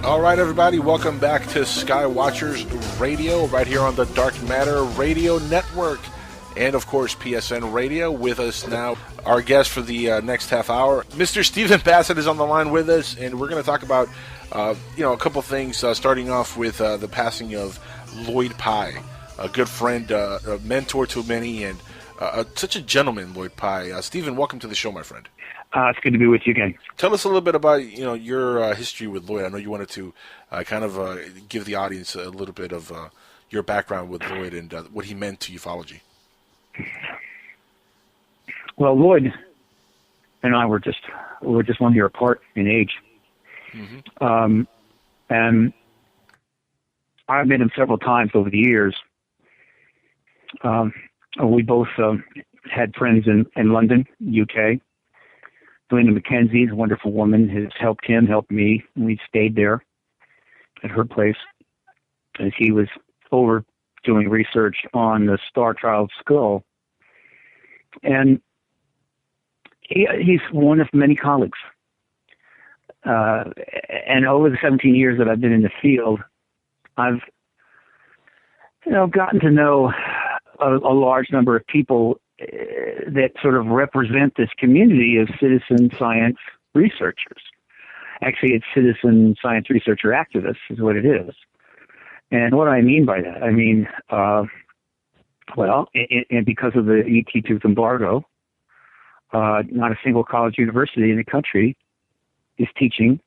All right, everybody, welcome back to Skywatchers Radio, right here on the Dark Matter Radio Network, and, of course, PSN Radio. With us now, our guest for the next half hour, Mr. Stephen Bassett is on the line with us, and we're going to talk about, a couple things, starting off with the passing of Lloyd Pye, a good friend, a mentor to many, and such a gentleman, Lloyd Pye. Stephen, welcome to the show, my friend. It's good to be with you again. Tell us a little bit about your history with Lloyd. I know you wanted to give the audience a little bit of your background with Lloyd and what he meant to ufology. Well, Lloyd and I were just 1 year apart in age, and I've met him several times over the years. We both had friends in London, UK. Linda McKenzie, a wonderful woman, has helped me, and we stayed there at her place as he was over doing research on the Star Child skull. And he's one of many colleagues. And over the 17 years that I've been in the field, I've gotten to know a large number of people that sort of represent this community of citizen science researchers. Actually, it's citizen science researcher activists is what it is. And what I mean by that, and because of the ET tooth embargo, not a single college university in the country is teaching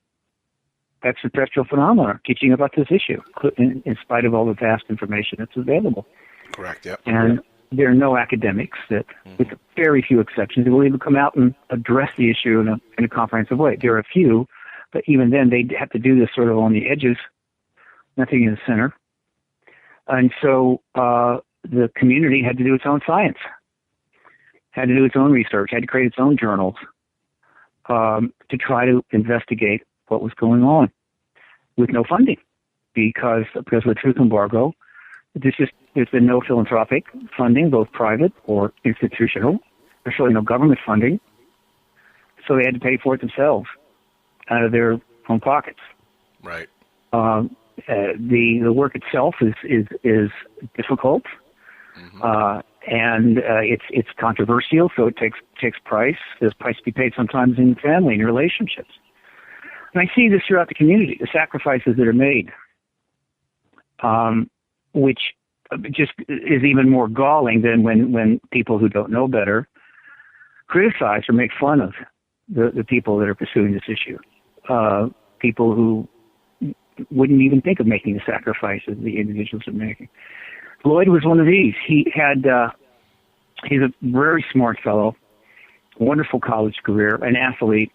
extraterrestrial phenomena, teaching about this issue, in spite of all the vast information that's available. Correct, yeah. And there are no academics that, with very few exceptions, will even come out and address the issue in a comprehensive way. There are a few, but even then they have to do this sort of on the edges, nothing in the center. And so the community had to do its own science, had to do its own research, had to create its own journals to try to investigate what was going on with no funding because of the truth embargo. There's been no philanthropic funding, both private or institutional. There's really no government funding. So they had to pay for it themselves out of their own pockets. Right. The work itself is difficult, and it's controversial, so it takes price. There's price to be paid sometimes in family and relationships. And I see this throughout the community, the sacrifices that are made, which just is even more galling than when people who don't know better criticize or make fun of the people that are pursuing this issue. People who wouldn't even think of making the sacrifices the individuals are making. Lloyd was one of these. He's a very smart fellow, wonderful college career, an athlete,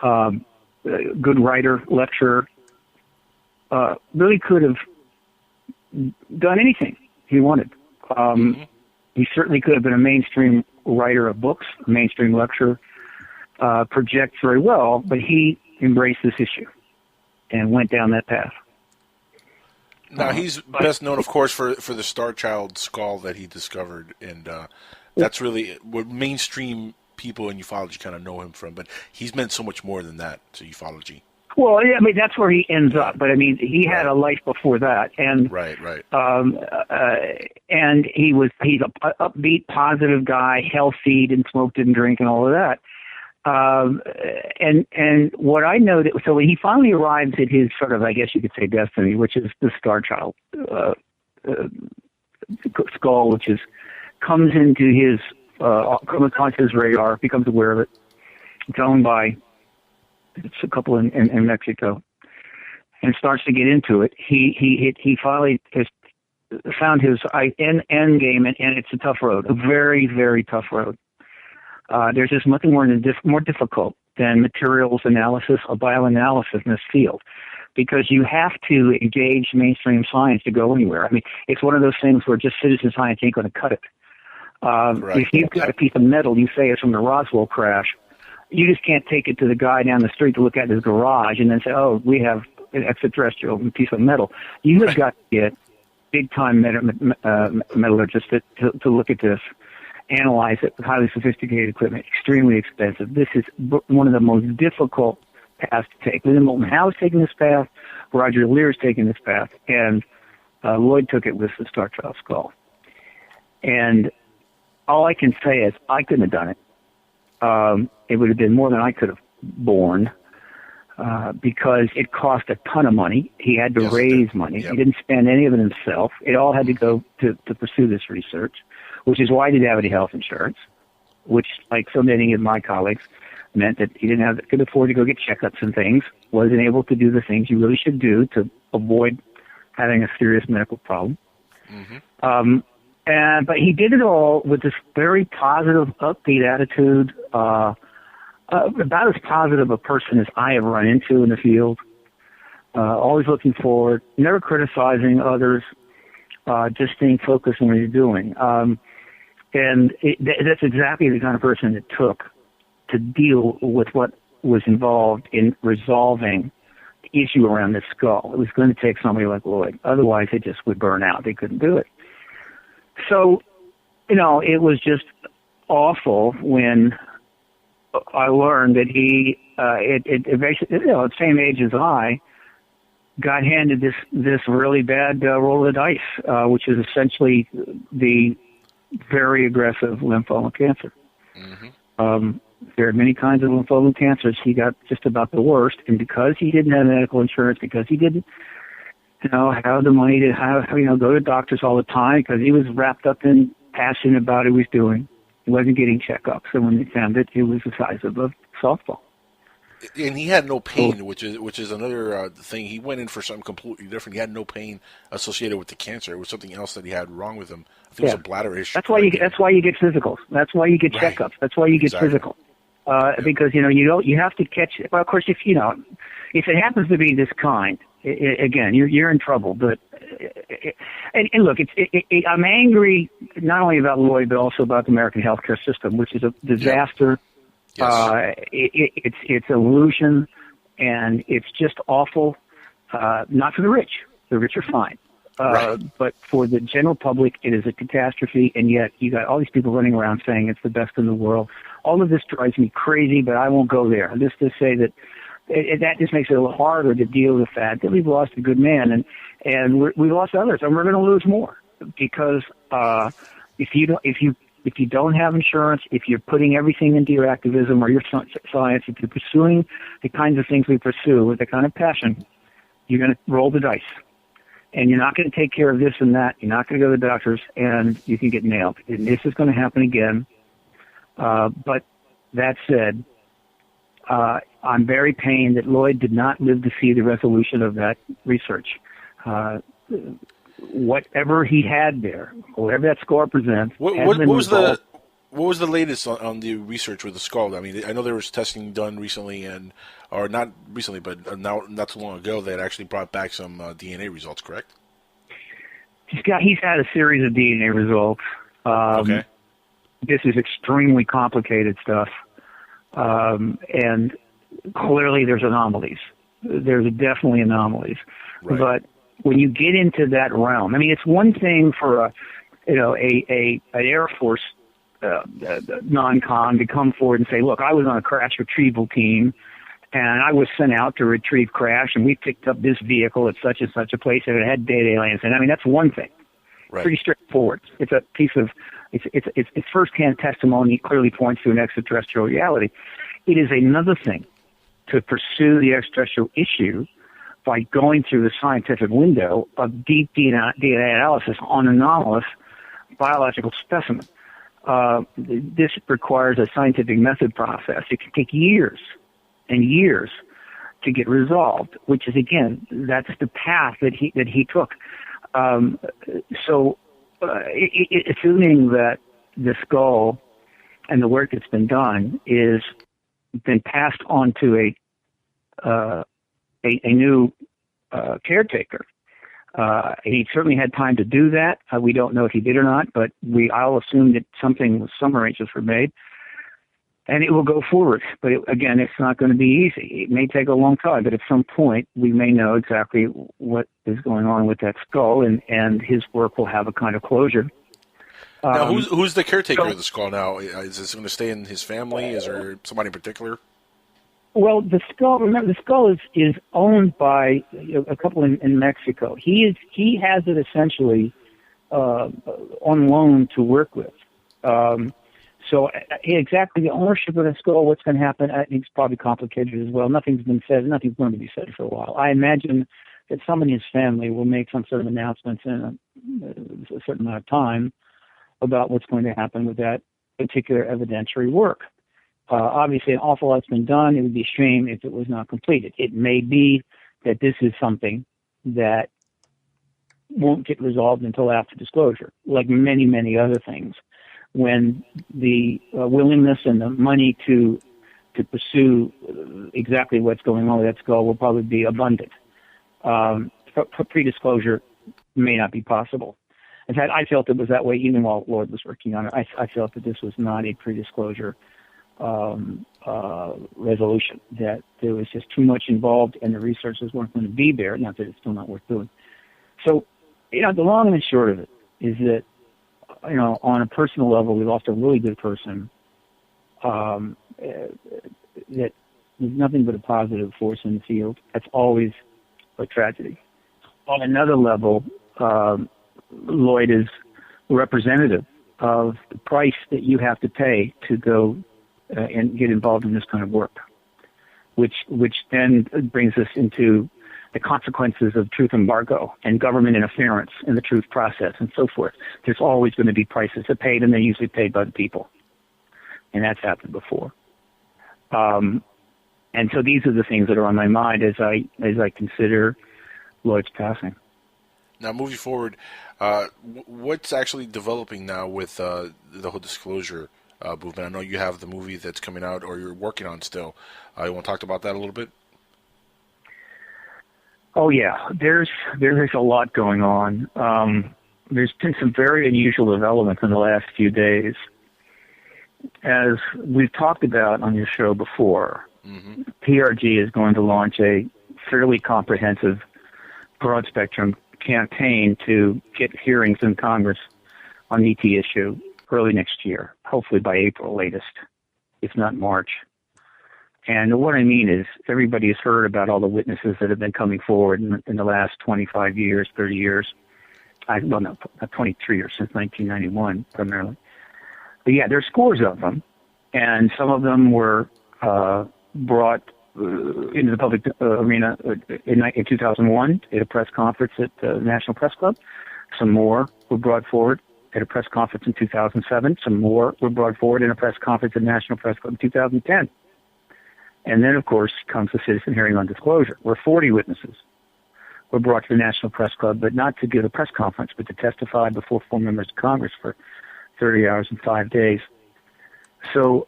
good writer, lecturer, really could have done anything he wanted. He certainly could have been a mainstream writer of books, a mainstream lecturer, projects very well, but he embraced this issue and went down that path. Now, he's best known, of course, for the Star Child skull that he discovered, and that's really what mainstream people in ufology kind of know him from, but he's meant so much more than that to ufology. Well, that's where he ends up, but he had a life before that, and right. And he's an upbeat, positive guy, healthy, didn't smoke, didn't drink, and all of that. And what I know so when he finally arrives at his sort of, I guess you could say, destiny, which is the Star Child skull, which comes into his comes onto his radar, becomes aware of it. It's owned by a couple in Mexico, and starts to get into it. He finally has found his end game, and it's a tough road, a very, very tough road. There's just nothing more difficult than materials analysis or bioanalysis in this field, because you have to engage mainstream science to go anywhere. It's one of those things where just citizen science ain't going to cut it. If you've got a piece of metal, you say it's from the Roswell crash, you just can't take it to the guy down the street to look at his garage and then say, oh, we have an extraterrestrial piece of metal. You have got to get big-time metallurgists to look at this, analyze it with highly sophisticated equipment, extremely expensive. This is one of the most difficult path to take. William Moulton Howe's taking this path, Roger Lear's taking this path, and Lloyd took it with the Star Child skull. And all I can say is I couldn't have done it. It would have been more than I could have borne because it cost a ton of money. He had to raise money. Yep. He didn't spend any of it himself. It all had to go to pursue this research, which is why he didn't have any health insurance, which, like so many of my colleagues, meant that he could afford to go get checkups and things, wasn't able to do the things you really should do to avoid having a serious medical problem. Mm-hmm. But he did it all with this very positive, upbeat attitude, about as positive a person as I have run into in the field. Always looking forward, never criticizing others, just staying focused on what you're doing. That's exactly the kind of person it took to deal with what was involved in resolving the issue around this skull. It was going to take somebody like Lloyd. Otherwise, it just would burn out. They couldn't do it. So, it was just awful when I learned that he, at the same age as I, got handed this really bad roll of the dice, which is essentially the very aggressive lymphoma cancer. Mm-hmm. There are many kinds of lymphoma cancers. He got just about the worst, and because he didn't have medical insurance, because he didn't have the money to go to doctors all the time, because he was wrapped up in passion about what he was doing. He wasn't getting checkups, and when they found it, it was the size of a softball. And he had no pain, which is another thing. He went in for something completely different. He had no pain associated with the cancer. It was something else that he had wrong with him. I think it was a bladder issue. That's why you get physicals. That's why you get checkups. That's why you get physical. Because you have to catch. Well, of course, if it happens to be this kind, again, you're in trouble. But and look, I'm angry not only about Lloyd but also about the American healthcare system, which is a disaster. Yes. It's illusion, and it's just awful. Not for the rich. The rich are fine. Right. But for the general public, it is a catastrophe, and yet you got all these people running around saying it's the best in the world. All of this drives me crazy, but I won't go there. Just to say that that just makes it a little harder to deal with the fact that we've lost a good man, and we've lost others, and we're going to lose more because if you don't have insurance, if you're putting everything into your activism or your science, if you're pursuing the kinds of things we pursue with the kind of passion, you're going to roll the dice. And you're not going to take care of this and that. You're not going to go to the doctors, and you can get nailed. And this is going to happen again. But that said, I'm very pained that Lloyd did not live to see the resolution of that research. Whatever he had there, whatever that score presents, what was the latest on the research with the skull? I mean, I know there was testing done recently, or not recently, but not too long ago, that actually brought back some DNA results. Correct? He's had a series of DNA results. Okay. This is extremely complicated stuff, and clearly there's anomalies. There's definitely anomalies, right. But when you get into that realm, I mean, it's one thing for an Air Force non-con to come forward and say, look, I was on a crash retrieval team, and I was sent out to retrieve crash, and we picked up this vehicle at such and such a place, and it had dead aliens. And I mean, that's one thing. Right. Pretty straightforward. It's a piece of it's firsthand testimony. It clearly points to an extraterrestrial reality. It is another thing to pursue the extraterrestrial issue by going through the scientific window of deep DNA analysis on anomalous biological specimen. This requires a scientific method process. It can take years and years to get resolved, which is, again, that's the path that he took. Assuming that the skull and the work that's been done is been passed on to a new caretaker. He certainly had time to do that. We don't know if he did or not, but I'll assume that some arrangements were made, and it will go forward. But again, it's not going to be easy. It may take a long time, but at some point we may know exactly what is going on with that skull, and his work will have a kind of closure. Now, who's the caretaker of the skull now? Is this going to stay in his family? Is there somebody in particular? Well, the skull. Remember, the skull is owned by a couple in Mexico. He has it essentially on loan to work with. So exactly the ownership of the skull, what's going to happen, I think it's probably complicated as well. Nothing's been said. Nothing's going to be said for a while. I imagine that someone in his family will make some sort of announcements in a certain amount of time about what's going to happen with that particular evidentiary work. Obviously, an awful lot's been done. It would be a shame if it was not completed. It may be that this is something that won't get resolved until after disclosure, like many, many other things, when the willingness and the money to pursue exactly what's going on with that skull will probably be abundant. Pre-disclosure may not be possible. In fact, I felt it was that way even while Lloyd was working on it. I felt that this was not a pre-disclosure resolution, that there was just too much involved and the resources weren't going to be there, not that it's still not worth doing. So, the long and the short of it is that, on a personal level, we lost a really good person that was nothing but a positive force in the field. That's always a tragedy. On another level, Lloyd is representative of the price that you have to pay to go and get involved in this kind of work, which then brings us into the consequences of truth embargo and government interference in the truth process and so forth. There's always going to be prices that are paid, and they're usually paid by the people, and that's happened before. And so these are the things that are on my mind as I consider Lloyd's passing. Now, moving forward, what's actually developing now with the whole disclosure movement? I know you have the movie that's coming out, or you're working on still. You want to talk about that a little bit? Oh yeah, there's a lot going on. There's been some very unusual developments in the last few days. As we've talked about on your show before, PRG is going to launch a fairly comprehensive, broad-spectrum campaign to get hearings in Congress on the ET issue early next year, hopefully by April latest, if not March. And what I mean is everybody has heard about all the witnesses that have been coming forward in the last 25 years, 30 years. Not 23 years, since 1991 primarily. But yeah, there's scores of them, and some of them were brought into the public arena in 2001 at a press conference at the National Press Club. Some more were brought forward at a press conference in 2007. Some more were brought forward in a press conference at the National Press Club in 2010. And then, of course, comes the citizen hearing on disclosure, where 40 witnesses were brought to the National Press Club, but not to give a press conference, but to testify before 4 members of Congress for 30 hours and 5 days. So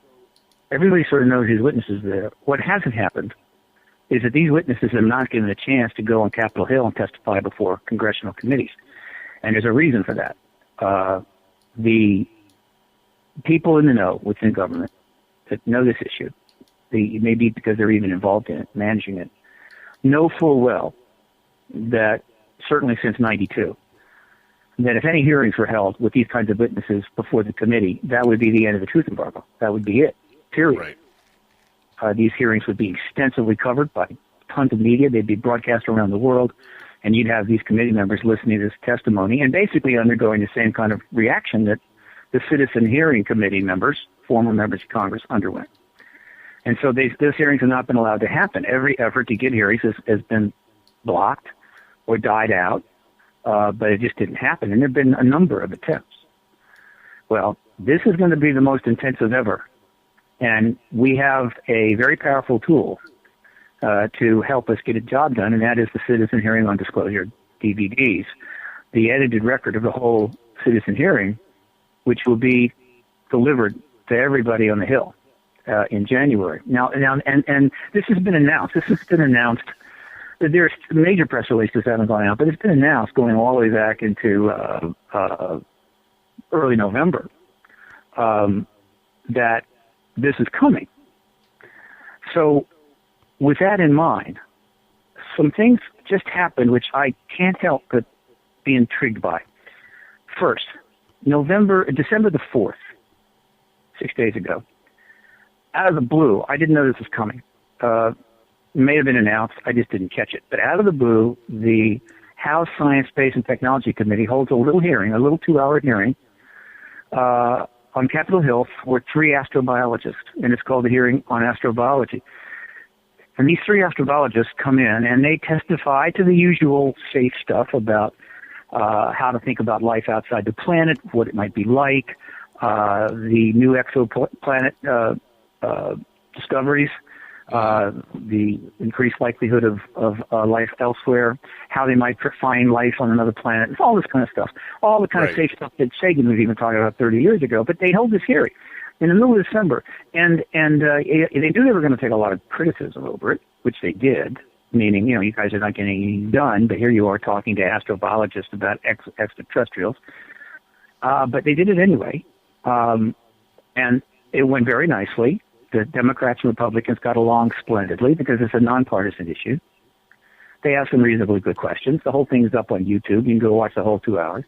everybody sort of knows these witnesses there. What hasn't happened is that these witnesses are not given a chance to go on Capitol Hill and testify before congressional committees. And there's a reason for that. The people in the know within government that know this issue, maybe because they're even involved in it, managing it, know full well that, certainly since 92, that if any hearings were held with these kinds of witnesses before the committee, that would be the end of the truth embargo. That would be it, period. Right. These hearings would be extensively covered by tons of media. They'd be broadcast around the world, and you'd have these committee members listening to this testimony and basically undergoing the same kind of reaction that the Citizen Hearing Committee members, former members of Congress, underwent. And so those hearings have not been allowed to happen. Every effort to get hearings has been blocked or died out, but it just didn't happen. And there have been a number of attempts. Well, this is going to be the most intensive ever. And we have a very powerful tool to help us get a job done, and that is the Citizen Hearing on Disclosure DVDs, the edited record of the whole citizen hearing, which will be delivered to everybody on the Hill in January. Now, and this has been announced. There's major press releases that haven't gone out, but it's been announced going all the way back into early November that this is coming. So with that in mind, some things just happened which I can't help but be intrigued by. First, December the 4th, 6 days ago, out of the blue, I didn't know this was coming. may have been announced. I just didn't catch it. But out of the blue, the House Science, Space, and Technology Committee holds a little hearing, a little 2-hour hearing, on Capitol Hill for 3 astrobiologists, and it's called the Hearing on Astrobiology. And these 3 astrobiologists come in, and they testify to the usual safe stuff about how to think about life outside the planet, what it might be like, the new exoplanet discoveries, the increased likelihood of life elsewhere, how they might find life on another planet, all this kind of stuff. All the kind of safe stuff that Sagan was even talking about 30 years ago. But they held this hearing in the middle of December, and they knew they were going to take a lot of criticism over it, which they did, meaning, you guys are not getting anything done, but here you are talking to astrobiologists about extraterrestrials. But they did it anyway, and it went very nicely. The Democrats and Republicans got along splendidly because it's a nonpartisan issue. They asked some reasonably good questions. The whole thing is up on YouTube. You can go watch the whole 2 hours.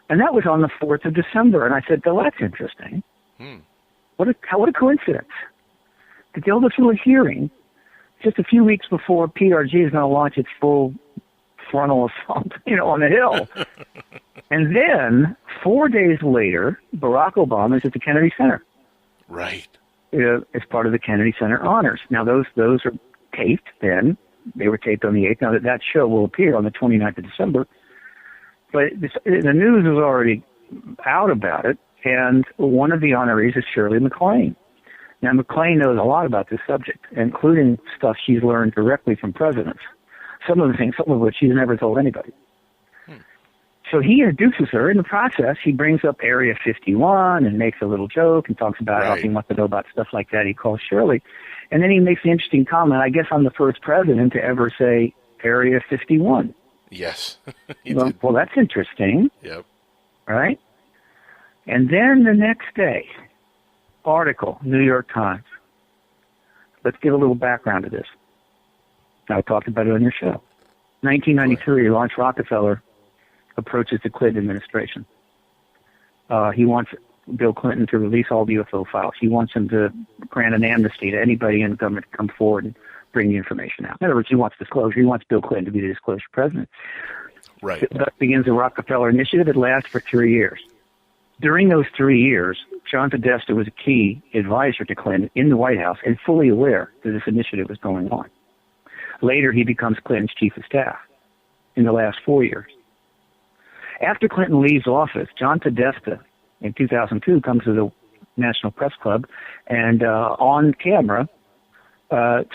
And that was on the 4th of December. And I said, well, that's interesting. What a coincidence. To hold this little hearing just a few weeks before PRG is going to launch its full frontal assault, on the Hill. And then 4 days later, Barack Obama is at the Kennedy Center. Right. As part of the Kennedy Center honors. Now, those are taped then. They were taped on the 8th. Now, that show will appear on the 29th of December. But the news is already out about it, and one of the honorees is Shirley MacLaine. Now, MacLaine knows a lot about this subject, including stuff she's learned directly from presidents. Some of which she's never told anybody. So he introduces her. In the process, he brings up Area 51 and makes a little joke and talks about how he wants to know about stuff like that. He calls Shirley. And then he makes the interesting comment, I guess I'm the first president to ever say Area 51. Yes. Well, that's interesting. Yep. Right? And then the next day, article, New York Times. Let's give a little background to this. I talked about it on your show. 1993, Launch Rockefeller approaches the Clinton administration. He wants Bill Clinton to release all the UFO files. He wants him to grant an amnesty to anybody in the government to come forward and bring the information out. In other words, he wants disclosure. He wants Bill Clinton to be the disclosure president. Right. Thus begins the Rockefeller Initiative. It lasts for 3 years. During those 3 years, John Podesta was a key advisor to Clinton in the White House and fully aware that this initiative was going on. Later, he becomes Clinton's chief of staff in the last 4 years. After Clinton leaves office, John Podesta, in 2002, comes to the National Press Club and on camera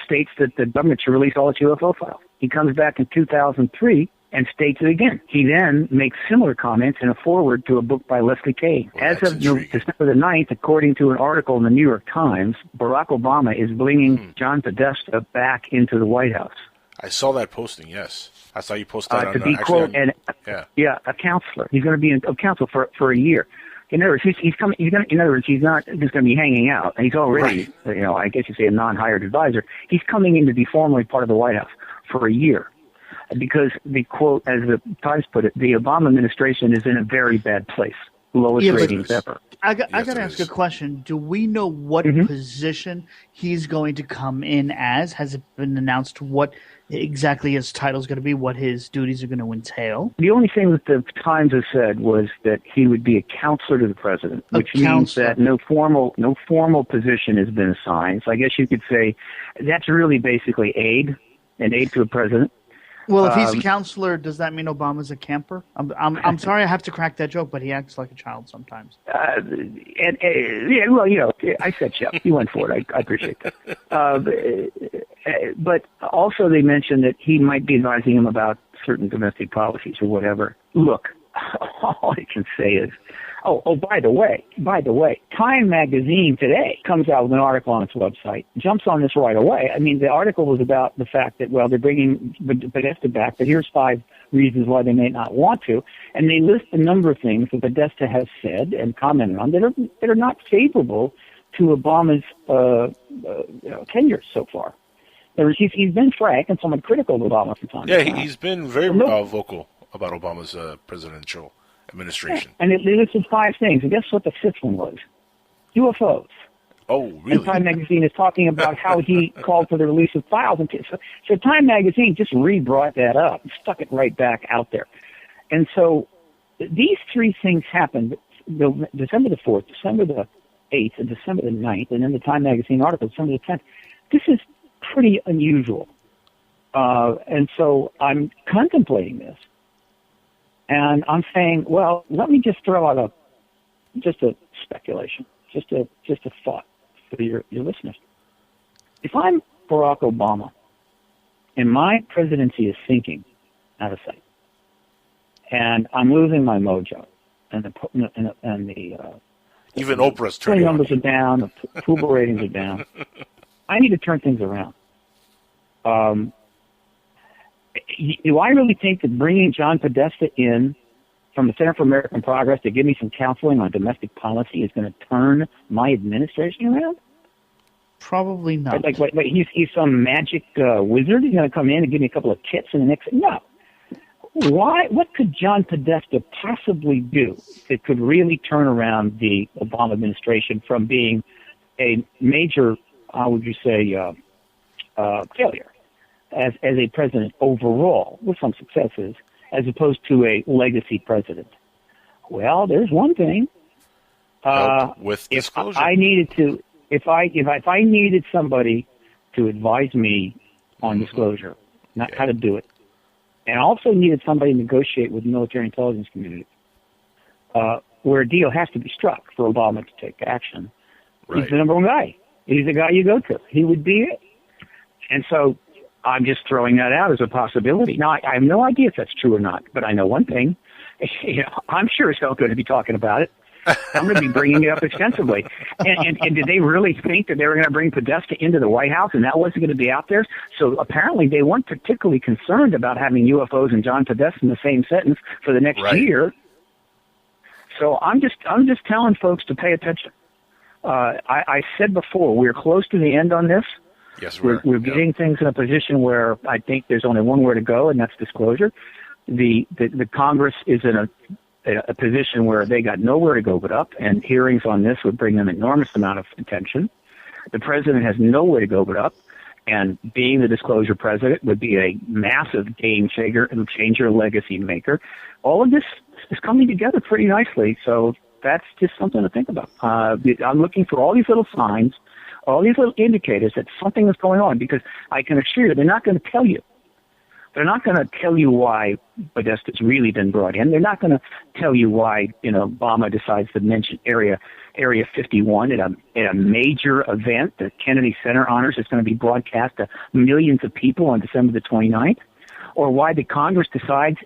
states that the government should release all its UFO files. He comes back in 2003 and states it again. He then makes similar comments in a foreword to a book by Leslie Kane. Well, as of December the 9th, according to an article in the New York Times, Barack Obama is bringing John Podesta back into the White House. I saw that posting, yes. I saw you post that to be quote, a counselor. He's going to be a counsel for a year. In other words, he's coming. In other words, he's not just going to be hanging out. He's already, I guess you say, a non-hired advisor. He's coming in to be formally part of the White House for a year, because the quote, as the Times put it, the Obama administration is in a very bad place, lowest ratings ever. I got to ask a question. Do we know what position he's going to come in as? Has it been announced what exactly his title is going to be, what his duties are going to entail? The only thing that the Times has said was that he would be a counselor to the president, which means that no formal position has been assigned. So I guess you could say that's really basically an aid to a president. Well, if he's a counselor, does that mean Obama's a camper? I'm sorry I have to crack that joke, but he acts like a child sometimes. I set you up. You went for it. I appreciate that. But also they mentioned that he might be advising him about certain domestic policies or whatever. Look, all I can say is, by the way, Time magazine today comes out with an article on its website, jumps on this right away. I mean, the article was about the fact that, they're bringing Podesta back, but here's 5 reasons why they may not want to. And they list a number of things that Podesta has said and commented on that are not favorable to Obama's tenure so far. He's been frank and somewhat critical of Obama from time to time. Yeah, he's been very vocal about Obama's presidential administration. Yeah. And it listed 5 things. And guess what the 5th one was? UFOs. Oh, really? And Time Magazine is talking about how he called for the release of files. And so Time Magazine just re-brought that up and stuck it right back out there. And so these three things happened, December the 4th, December the 8th, and December the 9th, and then the Time Magazine article, December the 10th. This is pretty unusual. And so I'm contemplating this. And I'm saying, well, let me just throw out just a speculation, just a thought for your listeners. If I'm Barack Obama and my presidency is sinking out of sight, and I'm losing my mojo, and the even Oprah's turning turning numbers are down, the approval ratings are down, I need to turn things around. Do I really think that bringing John Podesta in from the Center for American Progress to give me some counseling on domestic policy is going to turn my administration around? Probably not. Like he's some magic wizard. He's going to come in and give me a couple of tips in the next... No. Why? What could John Podesta possibly do that could really turn around the Obama administration from being a major, how would you say, failure as a president overall, with some successes, as opposed to a legacy president? Well, there's one thing. With disclosure. If I needed somebody to advise me on disclosure, not how to do it, and also needed somebody to negotiate with the military intelligence community, where a deal has to be struck for Obama to take action, right. He's the number one guy. He's the guy you go to. He would be it. And so I'm just throwing that out as a possibility. Now, I have no idea if that's true or not, but I know one thing. I'm sure as hell going to be talking about it. I'm going to be bringing it up extensively. And did they really think that they were going to bring Podesta into the White House and that wasn't going to be out there? So apparently they weren't particularly concerned about having UFOs and John Podesta in the same sentence for the next year. So I'm just telling folks to pay attention. I said before, we're close to the end on this. Yes, we're getting things in a position where I think there's only one way to go, and that's disclosure. The Congress is in a position where they got nowhere to go but up, and hearings on this would bring them enormous amount of attention. The president has nowhere to go but up, and being the disclosure president would be a massive game changer, legacy maker. All of this is coming together pretty nicely, so that's just something to think about. I'm looking for all these little signs, all these little indicators that something is going on, because I can assure you they're not going to tell you. They're not going to tell you why Podesta's really been brought in. They're not going to tell you why, Obama decides to mention Area 51 at a major event, the Kennedy Center Honors. It's going to be broadcast to millions of people on December the 29th, or why the Congress decides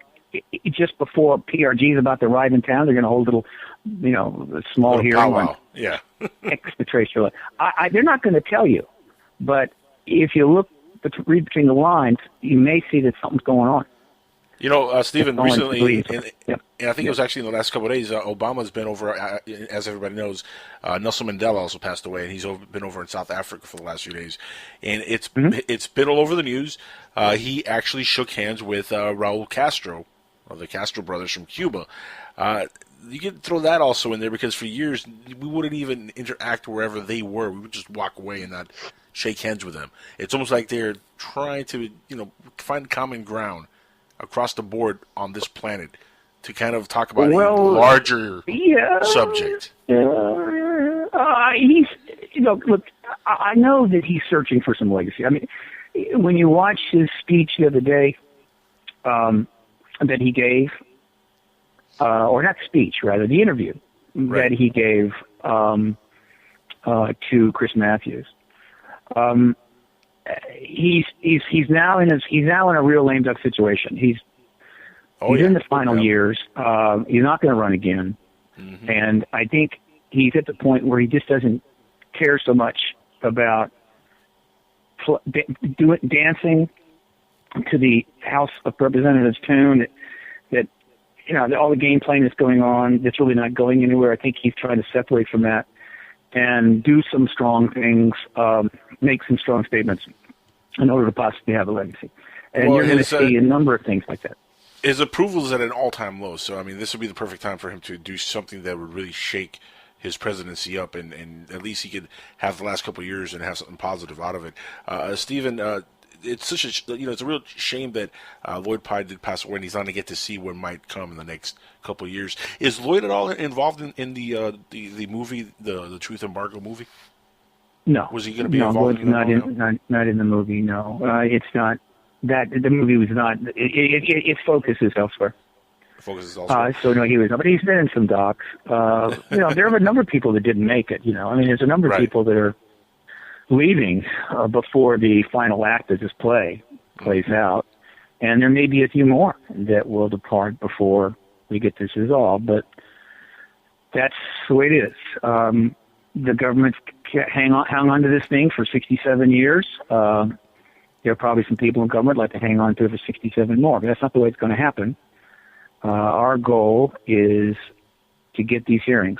just before PRG is about to arrive in town, they're going to hold a small hearing on extraterrestrial. They're not going to tell you, but if you read between the lines, you may see that something's going on. Stephen, recently, and I think it was actually in the last couple of days, Obama's been over, as everybody knows, Nelson Mandela also passed away, and he's been over in South Africa for the last few days. And it's been all over the news. He actually shook hands with Raul Castro, or the Castro brothers from Cuba. You can throw that also in there, because for years we wouldn't even interact wherever they were. We would just walk away and not shake hands with them. It's almost like they're trying to, find common ground across the board on this planet to kind of talk about a larger subject. He's, look, I know that he's searching for some legacy. I mean, when you watch his speech the other day that he gave, or not speech, rather, the interview that he gave to Chris Matthews, he's now in a real lame duck situation. He's in the final years. He's not going to run again, and I think he's at the point where he just doesn't care so much about dancing to the House of Representatives tune. That all the game playing that's going on, that's really not going anywhere. I think he's trying to separate from that and do some strong things, make some strong statements in order to possibly have a legacy. And you're going to see a number of things like that. His approval is at an all-time low, so, this would be the perfect time for him to do something that would really shake, his presidency up, and at least he could have the last couple of years and have something positive out of it. Stephen, it's such a it's a real shame that Lloyd Pye did pass away, and he's not going to get to see what might come in the next couple of years. Is Lloyd at all involved in the movie, the Truth Embargo movie? No. Was he going to be involved? No, not in the movie. No, it's not. That the movie was not. Its focus is elsewhere. So no, he was not. But he's been in some docs. There are a number of people that didn't make it. There's a number of people that are leaving before the final act of this play plays out, and there may be a few more that will depart before we get this resolved. But that's the way it is. The government hung on to this thing for 67 years. There are probably some people in government like to hang on to it for 67 more, but that's not the way it's going to happen. Our goal is to get these hearings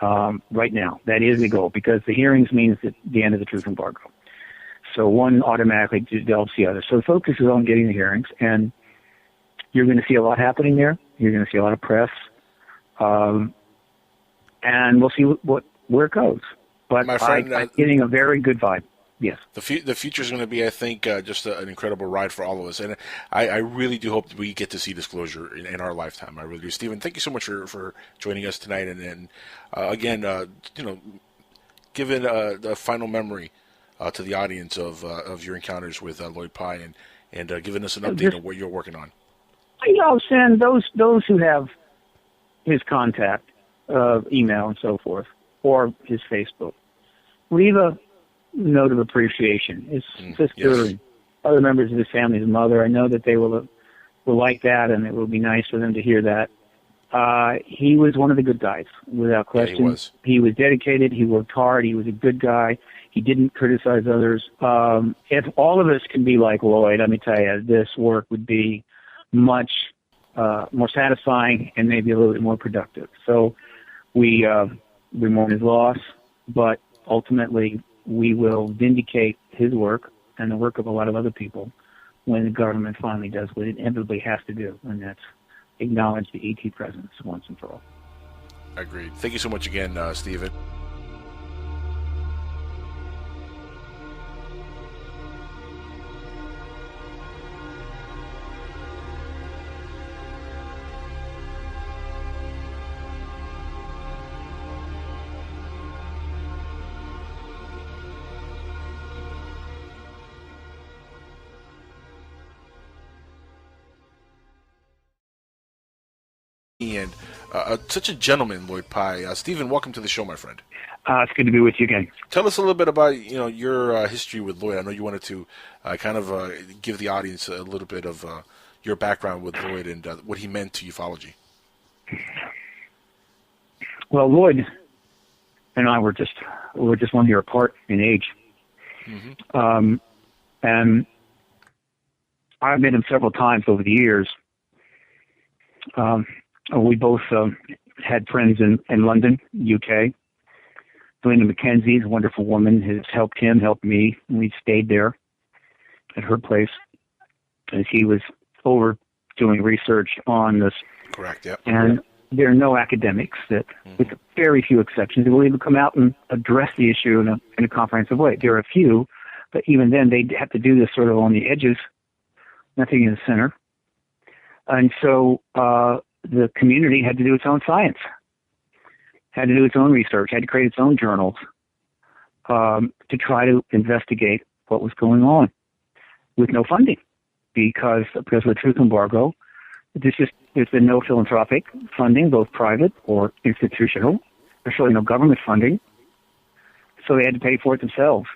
right now. That is the goal, because the hearings means the end of the truth embargo. So one automatically develops the other. So the focus is on getting the hearings, and you're going to see a lot happening there. You're going to see a lot of press, and we'll see where it goes. But my friend, I'm getting a very good vibe. Yes. The future is going to be, I think, just an incredible ride for all of us. And I really do hope that we get to see disclosure in our lifetime. I really do. Stephen, thank you so much for joining us tonight. And again, giving a final memory to the audience of your encounters with Lloyd Pye and giving us an update on what you're working on. Send those who have his contact, email and so forth, or his Facebook, leave a note of appreciation. His sister and other members of his family, his mother, I know that they will like that, and it will be nice for them to hear that. He was one of the good guys, without question. Yeah, he was dedicated. He worked hard. He was a good guy. He didn't criticize others. If all of us can be like Lloyd, let me tell you, this work would be much more satisfying and maybe a little bit more productive. So we mourn his loss, but ultimately we will vindicate his work and the work of a lot of other people when the government finally does what it inevitably has to do, and that's acknowledge the ET presence once and for all. Agreed. Thank you so much again, Stephen. And such a gentleman, Lloyd Pye. Stephen, welcome to the show, my friend. It's good to be with you again. Tell us a little bit about your history with Lloyd. I know you wanted to give the audience a little bit of your background with Lloyd and what he meant to ufology. Well, Lloyd and I were just 1 year apart in age, and I've met him several times over the years. We both had friends in London, UK. Linda McKenzie is a wonderful woman, has helped me. We stayed there at her place as he was over doing research on this. Correct, yeah. And there are no academics that, with very few exceptions, will even come out and address the issue in a comprehensive way. There are a few, but even then they have to do this sort of on the edges, nothing in the center. And so the community had to do its own science, had to do its own research, had to create its own journals to try to investigate what was going on with no funding, because of the truth embargo, there's been no philanthropic funding, both private or institutional. There's really no government funding, so they had to pay for it themselves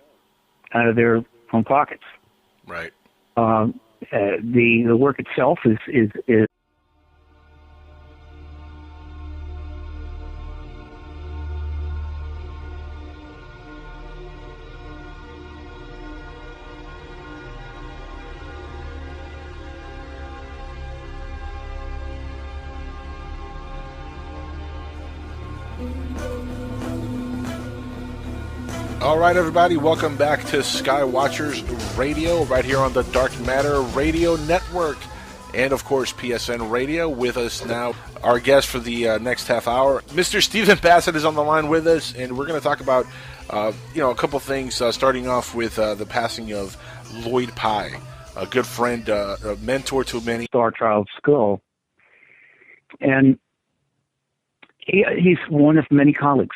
out of their own pockets. Right. The work itself is All right, everybody, welcome back to Skywatchers Radio, right here on the Dark Matter Radio Network, and of course PSN Radio. With us now, our guest for the next half hour. Mr. Stephen Bassett is on the line with us, and we're going to talk about a couple things, starting off with the passing of Lloyd Pye, a good friend, a mentor to many. Star Child Skull. And he's one of many colleagues.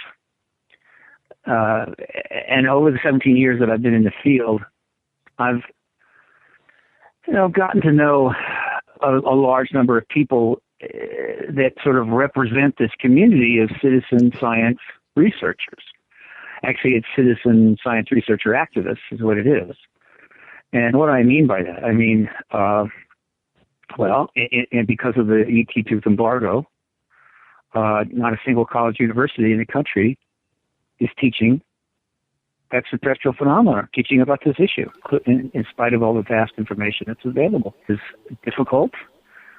And over the 17 years that I've been in the field, I've gotten to know a large number of people that sort of represent this community of citizen science researchers. Actually, it's citizen science researcher activists is what it is. And what do I mean by that? I mean, and because of the ET tooth embargo, not a single college university in the country is teaching extraterrestrial phenomena, teaching about this issue, in spite of all the vast information that's available. It's difficult,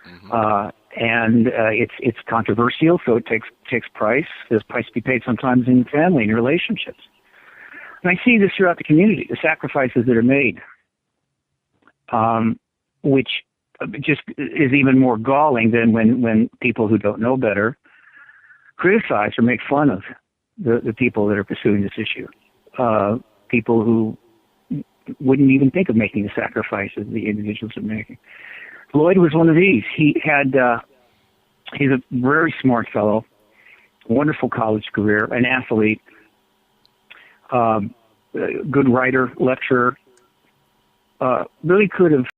and it's controversial, so it takes price. There's price to be paid sometimes in family and relationships. And I see this throughout the community, the sacrifices that are made, which just is even more galling than when people who don't know better criticize or make fun of the people that are pursuing this issue. People who wouldn't even think of making the sacrifices the individuals are making. Lloyd was one of these. He's a very smart fellow, wonderful college career, an athlete, good writer, lecturer, really could have